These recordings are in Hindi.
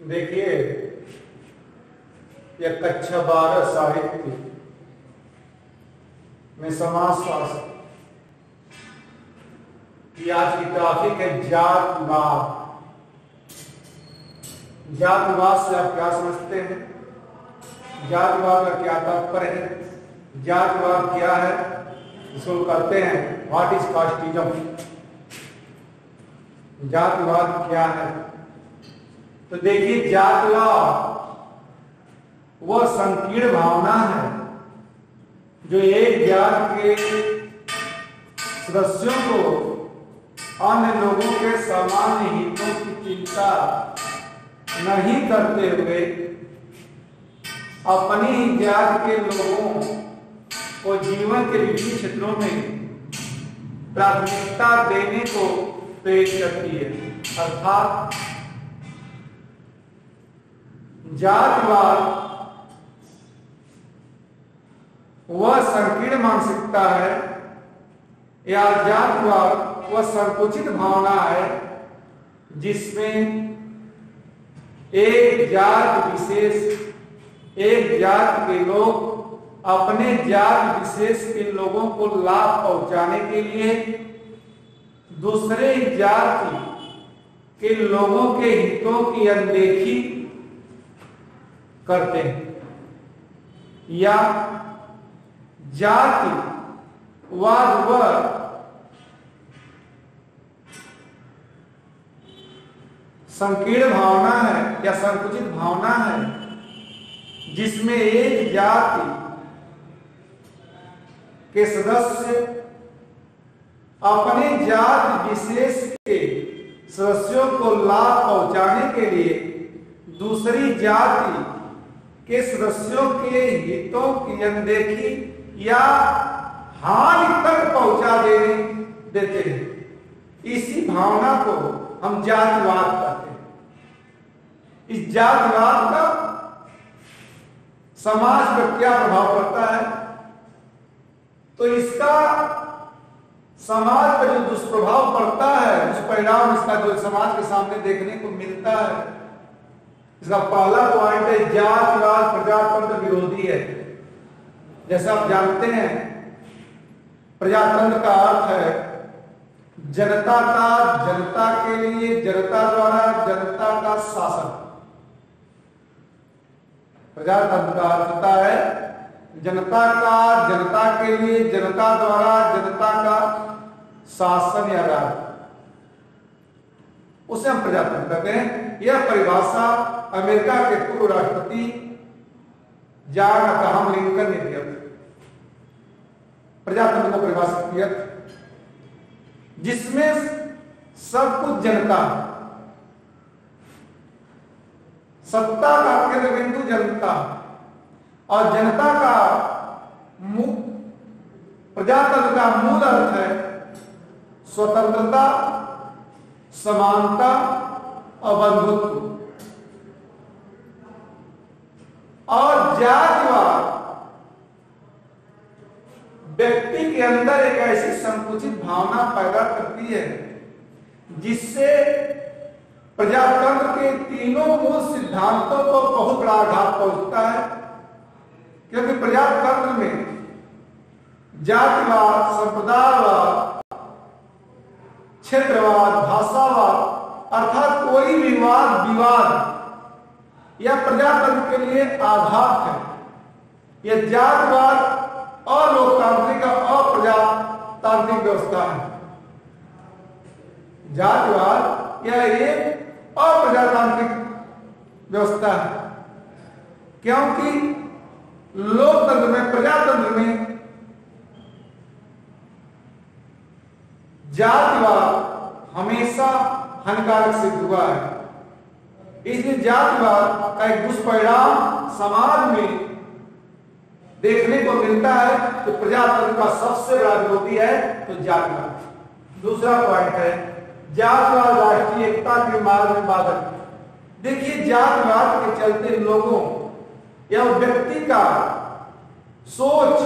देखिए, यह कक्षा 12 साहित्य में समाजशास्त्र की आज की टॉपिक है जातिवाद। जातिवाद से आप क्या समझते हैं? जातिवाद का क्या तात्पर्य है? जातिवाद क्या है? इसको करते हैं व्हाट इज कास्टिज्म। जातिवाद क्या है? तो देखिए, जातिवाद वह संकीर्ण भावना है जो एक जात के सदस्यों को अन्य लोगों के सामान्य हितों की चिंता नहीं करते हुए अपनी ही जात के लोगों को जीवन के विभिन्न क्षेत्रों में प्राथमिकता देने को पेश करती है। अर्थात जातिवाद वह संकीर्ण मानसिकता है या जातिवाद वह संकुचित भावना है जिसमें एक जात के लोग अपने जात विशेष के लोगों को लाभ पहुंचाने के लिए दूसरे जाति के लोगों के हितों की अनदेखी करते हैं, या जातिवाद वह संकीर्ण भावना है या संकुचित भावना है जिसमें एक जाति के सदस्य अपने जात विशेष के सदस्यों को लाभ पहुंचाने के लिए दूसरी जाति के सदस्यों के हितों की अनदेखी या हानि तक पहुंचा देते हैं। इसी भावना को हम जातिवाद कहते हैं। इस जातिवाद का समाज पर क्या प्रभाव पड़ता है? तो इसका समाज पर जो दुष्प्रभाव पड़ता है, दुष्परिणाम इसका जो समाज के सामने देखने को मिलता है, इसका पहला पॉइंट है जातिवाद प्रजातंत्र विरोधी है। जैसा आप जानते हैं, प्रजातंत्र का अर्थ है जनता का जनता के लिए, जनता द्वारा जनता का शासन। प्रजातंत्र का अर्थ होता है जनता का जनता के लिए, जनता द्वारा जनता का शासन या राज, उसे हम प्रजातंत्र कहते हैं। यह परिभाषा अमेरिका के पूर्व राष्ट्रपति जॉन अब्राहम लिंकन ने दिया, प्रजातंत्र को परिभाषित किया, जिसमें सब कुछ जनता, सत्ता का केंद्र बिंदु जनता, और जनता का प्रजातंत्र का मूल अर्थ है स्वतंत्रता, समानता और बंधुत्व। और जातिवाद व्यक्ति के अंदर एक ऐसी संकुचित भावना पैदा करती है जिससे प्रजातंत्र के तीनों मूल सिद्धांतों को बहुत बड़ा आघात पहुंचता है। क्योंकि प्रजातंत्र में जातिवाद, संप्रदायवाद, क्षेत्रवाद, भाषावाद अर्थात कोई भी विवाद या प्रजातंत्र के लिए आघात है। यह जातिवाद अलोकतांत्रिक और अप्रजातांत्रिक व्यवस्था है। जातिवाद यह एक अप्रजातांत्रिक व्यवस्था है, क्योंकि लोकतंत्र में, प्रजातंत्र में जातिवाद हमेशा हानिकारक सिद्ध हुआ है। इसलिए जातिवाद का एक दुष्परिणाम समाज में देखने को मिलता है। तो प्रजातंत्र का सबसे बड़ा विरोधी है तो जातिवाद। दूसरा पॉइंट है जातिवाद राष्ट्रीय एकता के मार्ग में बाधक। देखिए, जातिवाद के चलते लोगों या व्यक्ति का सोच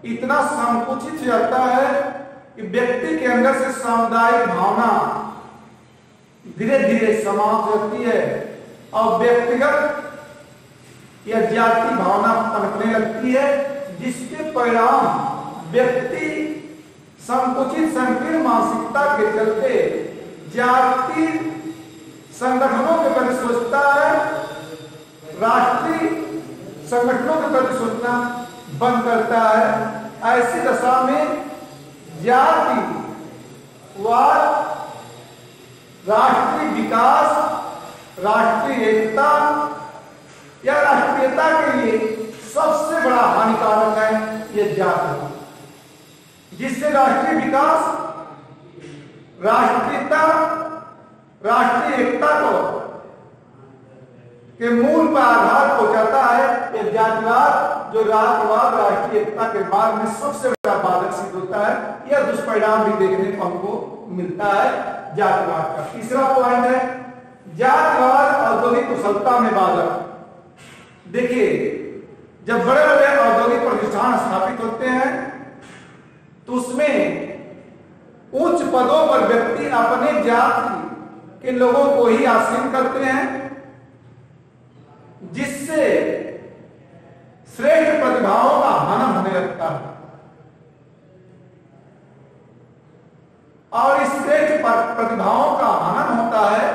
इतना संकुचित हो जाता है कि व्यक्ति के अंदर से सामुदायिक भावना धीरे धीरे समाप्त होती है और व्यक्तिगत या जाति भावना पनपने लगती है, जिसके परिणाम व्यक्ति संकुचित संकीर्ण मानसिकता के चलते जाति संगठनों के प्रति सोचता है, राष्ट्रीय संगठनों के प्रति सोचना बंद करता है। ऐसी दशा में जातिवाद राष्ट्रीय विकास, राष्ट्रीय एकता या राष्ट्रीयता के लिए सबसे बड़ा हानिकारक है ये जातिवाद, जिससे राष्ट्रीय विकास, राष्ट्रीयता, राष्ट्रीय एकता को के मूल पर आघात पहुंचाता है ये जातिवाद, जो राष्ट्रवाद, राष्ट्रीय एकता के मार्ग में सबसे बड़ा बाधक सिद्ध होता है। यह दुष्परिणाम भी देखने को हमको मिलता है जातिवाद का। तीसरा पॉइंट है जातिवाद औद्योगिक कुशलता में बाधक। देखिए, जब बड़े बड़े औद्योगिक प्रतिष्ठान स्थापित होते हैं तो उसमें उच्च पदों पर व्यक्ति अपने जाति के लोगों को ही आसीन करते हैं, जिससे श्रेष्ठ प्रतिभाओं का हनन होने लगता है। और इस श्रेष्ठ प्रतिभाओं का हनन होता है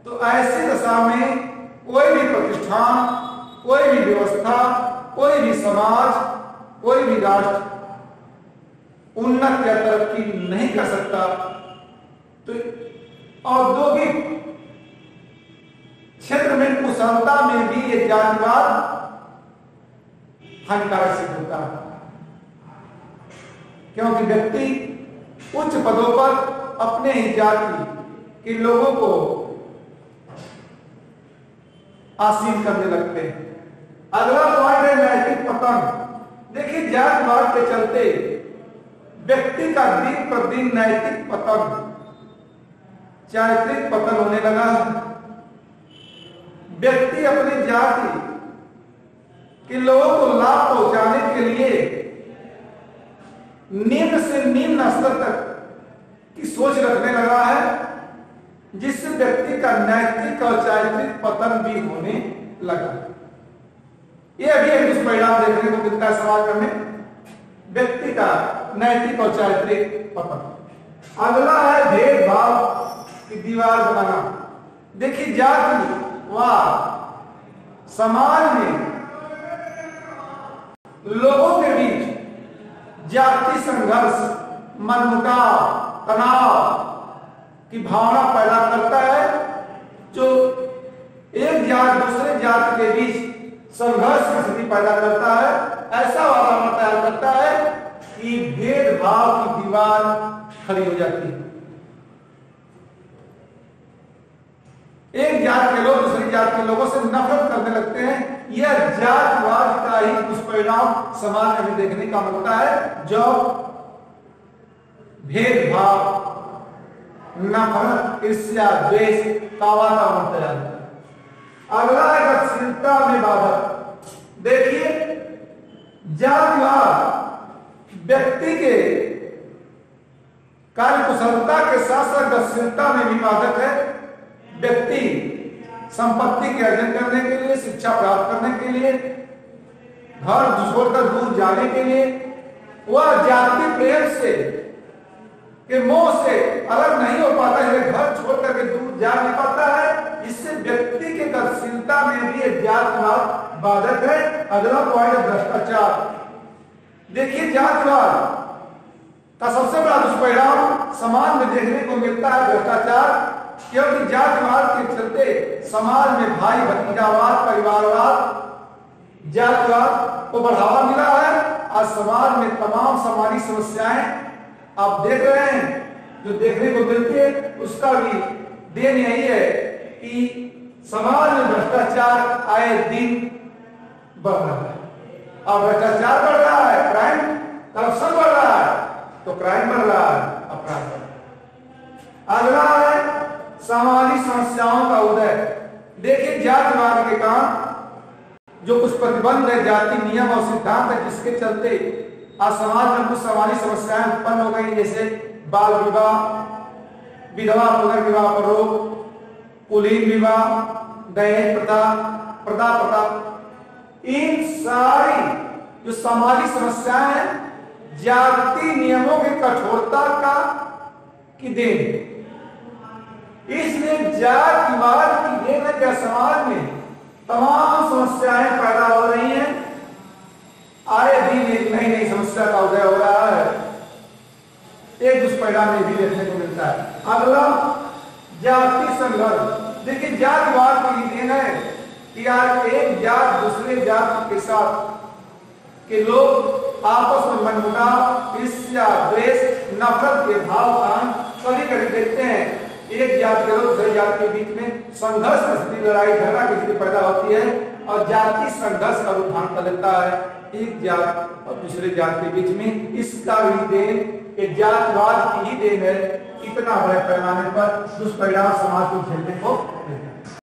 तो ऐसी दशा में कोई भी प्रतिष्ठान, कोई भी व्यवस्था, कोई भी समाज, कोई भी राष्ट्र उन्नत या तरक्की नहीं कर सकता। तो औद्योगिक क्षेत्र में कुशलता में भी ये जातिवाद हानिकारक सिद्ध होता है, क्योंकि व्यक्ति उच्च पदों पर अपने ही जाति के लोगों को आसीन करने लगते हैं। अगला पॉइंट है नैतिक पतन। देखिए, जातिवाद के चलते व्यक्ति का दिन प्रतिदिन नैतिक पतन, चारित्रिक पतन होने लगा। व्यक्ति अपनी जाति के लोगों को लाभ पहुंचाने के लिए निम्न से निम्न स्तर तक की सोच रखने लगा है, जिससे व्यक्ति का नैतिक और चारित्रिक पतन भी होने लगा। यह भी एक दुष्परिणाम देखने को मिलता है समाज में, व्यक्ति का नैतिक और चारित्रिक पतन। अगला है भेदभाव की दीवार बनाना। देखिए, जातिवाद समाज में लोगों के बीच जाति संघर्ष, मनमुटाव, तनाव की भावना पैदा करता है, जो एक जात दूसरे जाति के बीच संघर्ष की स्थिति पैदा करता है। ऐसा वातावरण तैयार करता है कि भेदभाव की दीवार खड़ी हो जाती है। एक जात के लोग दूसरी जात के लोगों से नफरत करने लगते हैं। यह जातिवाद का ही दुष्परिणाम समाज में देखने का मिलता है, जो भेदभाव, नफरत, ईर्ष्या, द्वेष का वातावरण तैयार होता है। अगला है गतिशीलता में बाधक। देखिए, जातिवाद व्यक्ति के कार्यकुशलता के साथ साथ गतिशीलता में भी बाधक है। व्यक्ति संपत्ति के अर्जन करने के लिए, शिक्षा प्राप्त करने के लिए, घर छोड़कर दूर जाने के लिए, वह जाति प्रेम से के मोह से अलग नहीं हो पाता है, घर छोड़ करके दूर जा नहीं पाता है। इससे व्यक्ति के गतिशीलता में भी जातिवाद बाधक है। अगला पॉइंट है भ्रष्टाचार। देखिए, जातिवाद का सबसे बड़ा दुष्परिणाम समाज में देखने को मिलता है भ्रष्टाचार, क्योंकि जातिवाद के चलते समाज में भाई भतीजावाद, परिवारवाद, जातिवाद को बढ़ावा मिला है और समाज में तमाम सामाजिक समस्याएं आप देख रहे हैं जो देखने को मिलती है, उसका भी देन यही है कि समाज में भ्रष्टाचार आए दिन बढ़ रहा है। और भ्रष्टाचार बढ़ रहा है, क्राइम, करप्शन बढ़ रहा है, तो क्राइम बढ़ रहा है, अपराध बढ़ रहा है। अगला है सामाजिक समस्याओं का उदय। देखिए, जातिवाद के कारण जो कुछ प्रतिबंध है, जाति नियम और सिद्धांत है, जिसके चलते आज समाज में कुछ सामाजिक समस्याएं उत्पन्न हो गई, जैसे बाल विवाह, विधवा पुनर्विवाह पर रोक, कुलीन विवाह, दहेज प्रथा, प्रथा प्रथा, इन सारी जो सामाजिक समस्याएं हैं जाति नियमों की कठोरता का की देन। इसलिए जातिवाद की देन है कि समाज में तमाम समस्याएं पैदा हो रही हैं। आए दिन एक नई नई समस्या का उदय हो रहा है। एक दुष्परिणाम में भी देखने को मिलता है। अगला जाति संघर्ष। देखिए जातिवाद की देन है कि आज एक जात दूसरे जात के साथ के लोग आपस में मनमुटाव, ईर्ष्या, द्वेष, नफरत के भाव का कभी कभी देखते हैं। एक जात के लोग दूसरे जात के बीच में संघर्ष की स्थिति, लड़ाई झगड़ा की स्थिति पैदा होती है और जाति संघर्ष का रूप धारण कर लेता है एक जात और दूसरे जात के बीच में। इसका भी देन एक जातवाद की ही देन है। इतना बड़े पैमाने पर दुष्परिणाम समाज को झेलने को